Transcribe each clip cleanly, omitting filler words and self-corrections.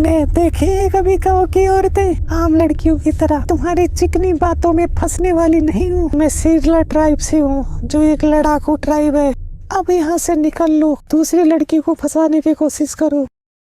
तुमने देखी है कभी गाँव की औरतें आम लड़कियों की तरह? तुम्हारी चिकनी बातों में फंसने वाली नहीं हूँ। मैं सीरला ट्राइब से हूँ, जो एक लड़ाकू ट्राइब है। अब यहाँ से निकल लो, दूसरी लड़की को फंसाने की कोशिश करो।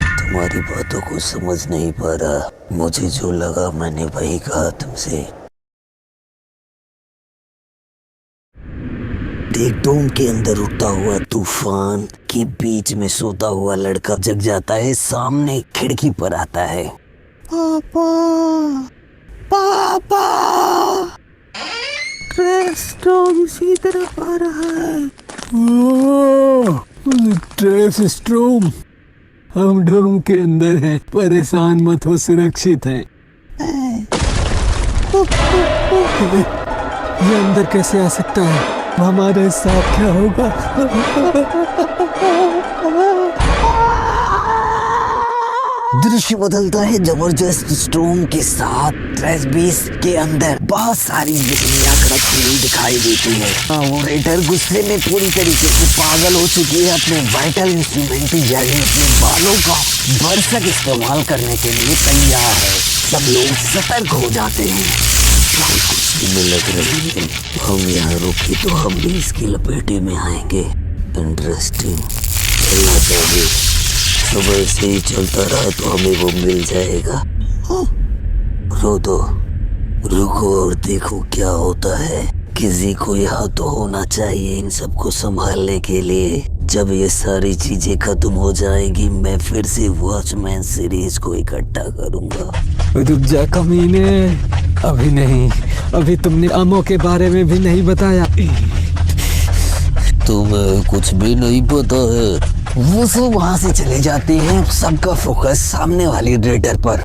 तुम्हारी बातों को समझ नहीं पा रहा। मुझे जो लगा मैंने वही कहा तुमसे। देख, डोम के अंदर उठता हुआ तूफान के बीच में सोता हुआ लड़का जग जाता है, सामने खिड़की पर आता है। पापा, पापा, ट्रेस्ट्रोम इसी तरफ आ रहा है। ट्रेस्ट्रोम, हम डोम के अंदर हैं, परेशान मत हो, सुरक्षित हैं। ये अंदर कैसे आ सकता है? हमारे साथ क्या होगा? दृश्य बदलता है जबरदस्त स्टॉर्म के साथ। ट्रेस बीस के अंदर बहुत सारी बिजलियां कड़कती हुई दिखाई देती है। वो रेडर गुस्से में पूरी तरीके से पागल हो चुकी है। अपने वाइटल इंस्ट्रूमेंट यानी अपने बालों का बरसक इस्तेमाल करने के लिए तैयार है। सब लोग सतर्क हो जाते हैं। में लग रही है हम यहाँ रुके तो हम भी इसकी लपेटे में आएंगे। इंटरेस्टिंग, चलना चाहिए। सब ऐसे ही चलता रहा तो हमें वो मिल जाएगा। रुको और देखो क्या होता है। किसी को यहाँ तो होना चाहिए इन सबको संभालने के लिए। जब ये सारी चीजें खत्म हो जाएगी मैं फिर से वॉचमैन सीरीज को इकट्ठा करूंगा। रुक जा कमीने, अभी नहीं। अभी तुमने आमों के बारे में भी नहीं बताया। तुम्हें कुछ भी नहीं पता है। वो सब वहाँ से चले जाते हैं, सबका फोकस सामने वाली रेडर पर।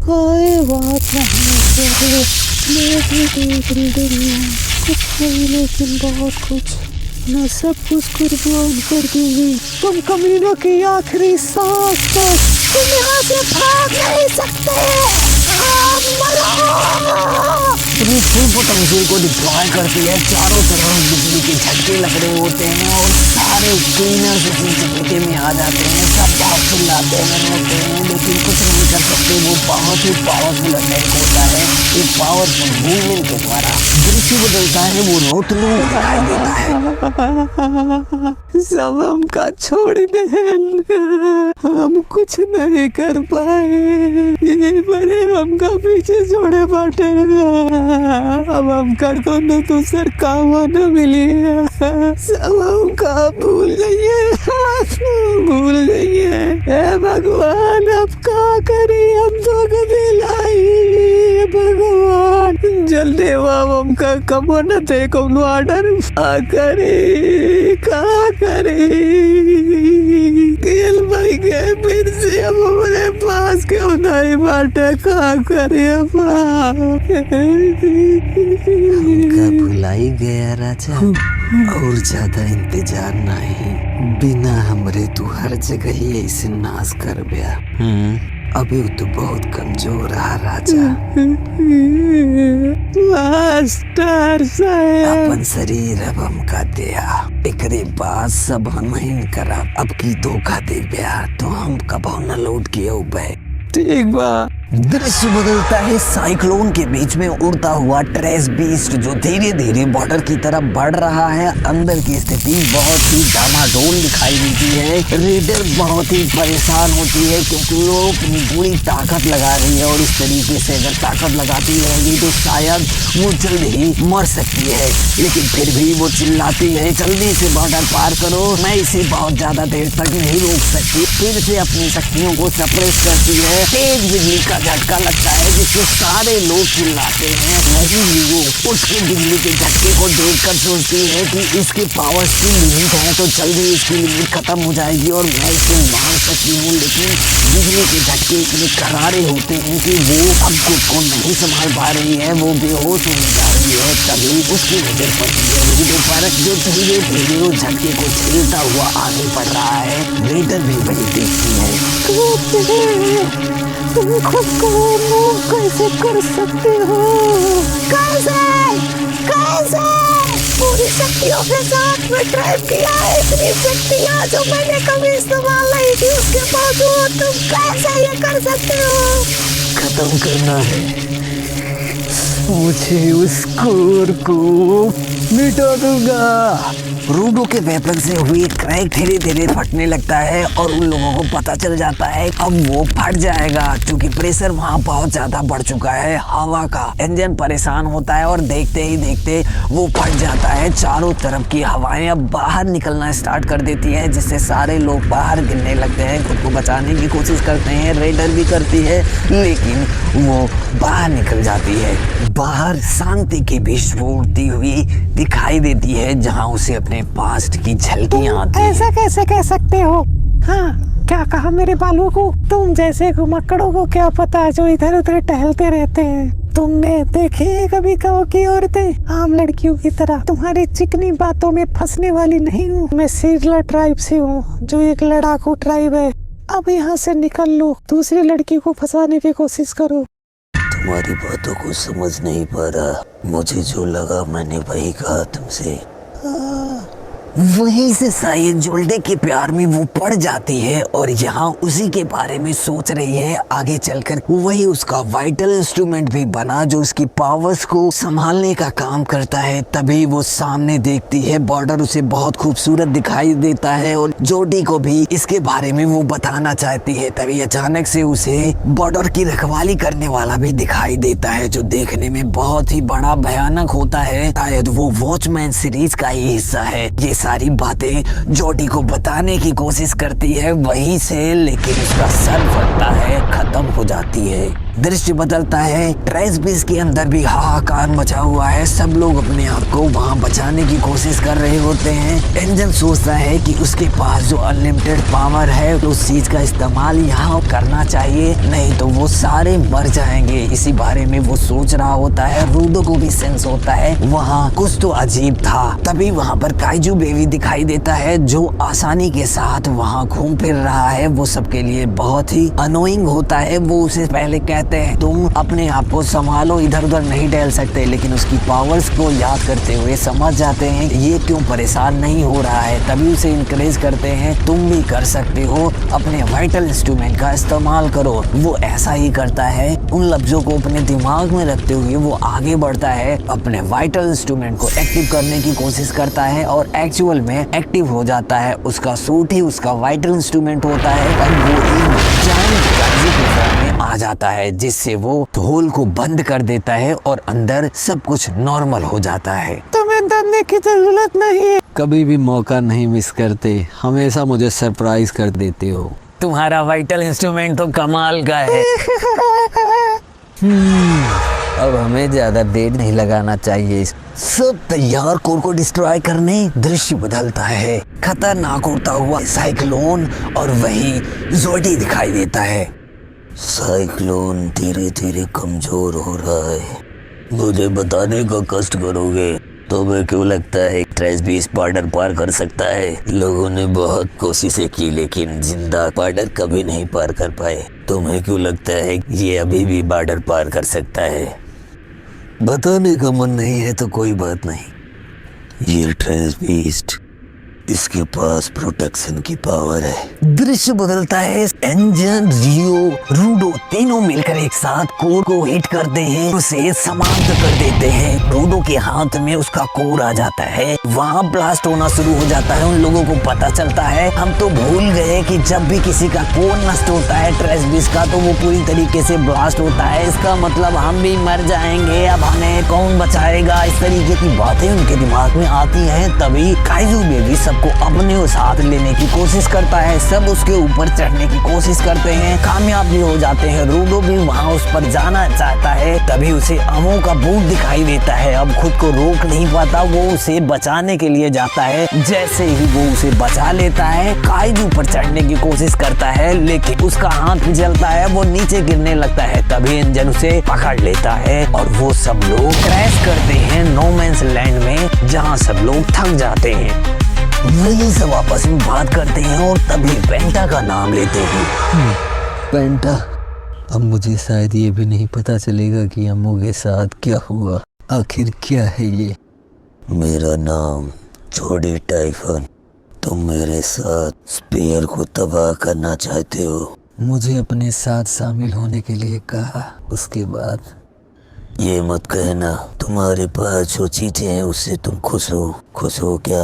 कोई बात नहीं, मैं भी देख रही हूँ। कुछ नहीं लेकिन बहुत कुछ। मैं सब कुछ कुर्बान कर दूंगी। तुम कमीनों की आखिरी सांस तक तुम यहाँ से भाग नहीं सकते। फुल पोटेंशियल को डिप्लॉय करती है। चारों तरफ बिजली के झटके लग रहे होते हैं और सारे क्लीनर्स इसी झटके में आ जाते हैं। सब बहुत चिल्लाते हैं, रोते हैं, लेकिन कुछ नहीं कर सकते। वो बहुत ही पावरफुल अटैक होता है। एक पावरफुल मूवमेंट के द्वारा दृश्य बदलता है। वो रोतलू दिखाई देता है। सब हमका छोड़ दे, हम कुछ नहीं कर पाए। ये बड़े हमका पीछे छोड़े बाटे। अब हमका दोनों दूसर काम न मिली। सब हमका भूल जाइए, भूल जाइए। हे भगवान, अब क्या करी? हम तो कभी लाई भगवान, जल्दी हमका कमो न थे कौनो ऑर्डर करे, का करे। खेल भाई गए फिर से, अब हमारे पास क्यों नहीं बाटे, का करे? हमका भुलाई गया राजा, और ज्यादा इंतजार नहीं। बिना हमरे तू हर जगह ही ऐसे नाश कर गया। अभी तो बहुत कमजोर रहा राजा। मास्टर साहब, अपन शरीर अब हमका दिया, एकरे बाद सब हम ही करा। अब की धोखा दे गया तो हम कब न लौट के उबे। ठीक बा। दृश्य बदलता है। साइक्लोन के बीच में उड़ता हुआ ट्रेस बीस्ट जो धीरे धीरे बॉर्डर की तरफ बढ़ रहा है। अंदर की स्थिति बहुत ही डामाडोल दिखाई देती है। रेडर बहुत ही परेशान होती है क्योंकि वो अपनी पूरी ताकत लगा रही है और इस तरीके से अगर ताकत लगाती रहेगी तो शायद वो जल्द ही मर सकती है। लेकिन फिर भी वो चिल्लाती है, जल्दी से बॉर्डर पार करो, मैं इसे बहुत ज्यादा देर तक नहीं रोक सकती। फिर से अपनी शक्तियों को सप्रेस करती है। तेज बिजली का झटका लगता है जिससे सारे लोग चिल्लाते हैं। वही वो उसके बिजली के झटके को देखकर सोचती है कि इसके पावर्स की लिमिट है तो जल्दी इसकी लिमिट खत्म हो जाएगी और मैं इसे मार सकती हूँ। लेकिन बिजली के झटके इतने करारे होते हैं कि वो अब खुद को नहीं संभाल पा रही है। वो बेहोश होने जा रही है। तभी उसकी नजर पड़ती है रेडर पर, जो धीरे धीरे उस झटके को झेलता हुआ आगे बढ़ रहा है। रेडर भी वही देखती है। तुम खुद को मूव कैसे कर सकते हो? कैसे? कैसे? पूरी शक्तियों के साथ में ड्राइव किया है, इतनी शक्तियाँ जो मैंने कभी इस्तेमाल नहीं की उसके बावजूद तुम कैसे ये कर सकते हो? खत्म करना है मुझे, उस कोर को मिटा दूंगा। रूडो के वेपन से हुई क्रैक धीरे धीरे फटने लगता है और उन लोगों को पता चल जाता है अब वो फट जाएगा क्योंकि प्रेशर वहाँ बहुत ज्यादा बढ़ चुका है हवा का। इंजन परेशान होता है और देखते ही देखते वो फट जाता है। चारों तरफ की हवाएं अब बाहर निकलना स्टार्ट कर देती है जिससे सारे लोग बाहर गिरने लगते हैं। खुद को बचाने की कोशिश करते हैं, रेडर भी करती है लेकिन वो बाहर निकल जाती है। बाहर शांति की भी स्फूर्ति हुई दिखाई देती है जहाँ उसे अपने पास्ट की झलकियां आती हैं। ऐसा कैसे कह सकते हो? हाँ, क्या कहा मेरे बालों को? तुम जैसे घुमक्कड़ों को क्या पता जो इधर उधर टहलते रहते हैं। तुमने देखी है कभी गाँव की औरतें आम लड़कियों की तरह? तुम्हारी चिकनी बातों में फंसने वाली नहीं हूँ। मैं सिरला ट्राइब से हूँ जो एक लड़ाकू ट्राइब है। अब यहाँ से निकल लो, दूसरी लड़की को फंसाने की कोशिश करो। तुम्हारी बातों को समझ नहीं पा रहा, मुझे जो लगा मैंने वही कहा तुमसे। वहीं से साइन जोल्डे के प्यार में वो पड़ जाती है और यहाँ उसी के बारे में सोच रही है आगे चलकर। वही उसका वाइटल इंस्ट्रूमेंट भी बना जो उसकी पावर्स को संभालने का काम करता है। तभी वो सामने देखती है बॉर्डर उसे बहुत खूबसूरत दिखाई देता है और जोडी को भी इसके बारे में वो बताना चाहती है। तभी अचानक से उसे बॉर्डर की रखवाली करने वाला भी दिखाई देता है जो देखने में बहुत ही बड़ा भयानक होता है। शायद वो वॉचमैन सीरीज का ही हिस्सा है। ये सारी बातें जोडी को बताने की कोशिश करती है वहीं से, लेकिन उसका सर फटता है, खत्म हो जाती है। दृश्य बदलता है, ट्रेस बीस के अंदर भी हाहाकार मचा हुआ है। सब लोग अपने आप को वहां बचाने की कोशिश कर रहे होते हैं। इंजन सोचता है कि उसके पास जो अनलिमिटेड पावर है उस चीज का इस्तेमाल यहाँ करना चाहिए, नहीं तो वो सारे मर जाएंगे। इसी बारे में वो सोच रहा होता है। रूडो को भी सेंस होता है वहाँ कुछ तो अजीब था। तभी वहाँ पर काइजू बेबी दिखाई देता है जो आसानी के साथ वहाँ घूम फिर रहा है। वो सबके लिए बहुत ही अनोइंग होता है। वो उसे पहले कहते हैं तुम अपने आप को संभालो, इधर उधर नहीं टहल सकते, लेकिन उसकी पावर्स को याद करते हुए समझ जाते हैं ये क्यों परेशान नहीं हो रहा है। तभी उसे इनकरेज करते हैं तुम भी कर सकते हो, अपने वाइटल इंस्ट्रूमेंट का इस्तेमाल करो। वो ऐसा ही करता है। उन लफ्जों को अपने दिमाग में रखते हुए वो आगे बढ़ता है, अपने वाइटल इंस्ट्रूमेंट को एक्टिव करने की कोशिश करता है और एक्चुअल में एक्टिव हो जाता है। उसका सूट ही उसका वाइटल इंस्ट्रूमेंट होता है और वो एक जायंट काइजू के फॉर्म में आ जाता है जिससे वो होल को बंद कर देता है और अंदर सब कुछ नॉर्मल हो जाता है। तुम्हें डरने की जरूरत नहीं है। कभी भी मौका नहीं मिस करते, हमेशा मुझे सरप्राइज कर देते हो। तुम्हारा वाइटल इंस्ट्रूमेंट तो कमाल का है। अब हमें ज्यादा देर नहीं लगाना चाहिए। सब तैयार कोर को डिस्ट्रॉय करने। दृश्य बदलता है, खतरनाक उड़ता हुआ साइक्लोन और वही जोडी दिखाई देता है। साइक्लोन धीरे धीरे कमजोर हो रहा है। मुझे बताने का कष्ट करोगे? तुम्हें क्यों लगता है ट्रेस भी इस बॉर्डर पार कर सकता है? लोगों ने बहुत कोशिशें की लेकिन जिंदा बॉर्डर कभी नहीं पार कर पाए। तुम्हें क्यों लगता है ये अभी भी बॉर्डर पार कर सकता है? बताने का मन नहीं है तो कोई बात नहीं। ये ट्रेस बीस्ट, इसके पास प्रोटेक्शन की पावर है। दृश्य बदलता है। इंजन, रियो, रूडो तीनों मिलकर एक साथ कोर को हिट करते हैं, उसे समाप्त कर देते हैं। रूडो के हाथ में उसका कोर आ जाता है, वहाँ ब्लास्ट होना शुरू हो जाता है। उन लोगों को पता चलता है हम तो भूल गए कि जब भी किसी का कोर नष्ट होता है ट्रेस बीस का तो वो पूरी तरीके से ब्लास्ट होता है। इसका मतलब हम भी मर जाएंगे, अब हमें कौन बचाएगा? इस तरीके की बातें उनके दिमाग में आती हैं। तभी काइजू बेबी सब को अपने साथ लेने की कोशिश करता है। सब उसके ऊपर चढ़ने की कोशिश करते हैं, कामयाब भी हो जाते हैं। रूडो भी वहाँ उस पर जाना चाहता है। तभी उसे अमो का बूट दिखाई देता है। अब खुद को रोक नहीं पाता, वो उसे बचाने के लिए जाता है। जैसे ही वो उसे बचा लेता है, काइजू पर चढ़ने की कोशिश करता है लेकिन उसका हाथ फिसलता है, वो नीचे गिरने लगता है। तभी इंजन उसे पकड़ लेता है और वो सब लोग क्रैश करते हैं नो मैंस लैंड में, जहाँ सब लोग थक जाते हैं। वही सब आपस में बात करते हैं और तभी पेंटा का नाम लेते हैं। पेंटा, अब मुझे शायद ये भी नहीं पता चलेगा कि अम्मू के साथ क्या हुआ। आखिर क्या है ये? मेरा नाम जोडी टाइफन। तुम मेरे साथ स्पेयर को तबाह करना चाहते हो। मुझे अपने साथ शामिल होने के लिए कहा। उसके बाद ये मत कहना तुम्हारे पास जो चीजें हैं उससे तुम खुश हो। खुश हो क्या?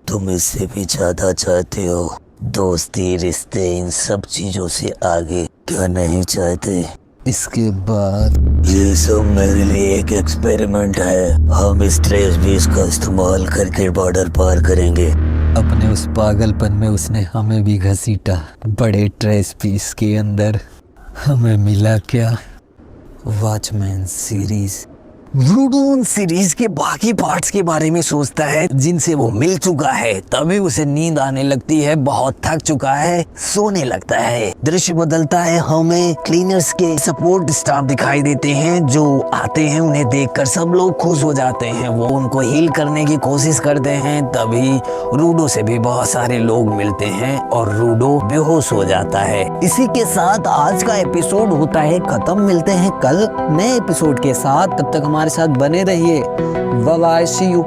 तुम इससे भी ज्यादा चाहते हो? दोस्ती, रिश्ते, इन सब चीजों से आगे क्या नहीं चाहते? इसके बाद ये सब मेरे लिए एक एक्सपेरिमेंट है। हम इस ट्रेस बीस का इस्तेमाल करके बॉर्डर पार करेंगे। अपने उस पागलपन में उसने हमें भी घसीटा। बड़े ट्रेस पीस के अंदर हमें मिला क्या? Watchman series. रूडून सीरीज के बाकी पार्ट्स के बारे में सोचता है जिनसे वो मिल चुका है, तभी उसे नींद आने लगती है। बहुत थक चुका है, सोने लगता है। दृश्य बदलता है, हमें क्लीनर्स के सपोर्ट स्टाफ दिखाई देते हैं जो आते हैं। उन्हें देखकर सब लोग खुश हो जाते हैं। वो उनको हील करने की कोशिश करते हैं। तभी रूडो से भी बहुत सारे लोग मिलते हैं और रूडो बेहोश हो जाता है। इसी के साथ आज का एपिसोड होता है खत्म। मिलते हैं कल नए एपिसोड के साथ। तब तक हमारे साथ बने रहिए। Bye bye, see you.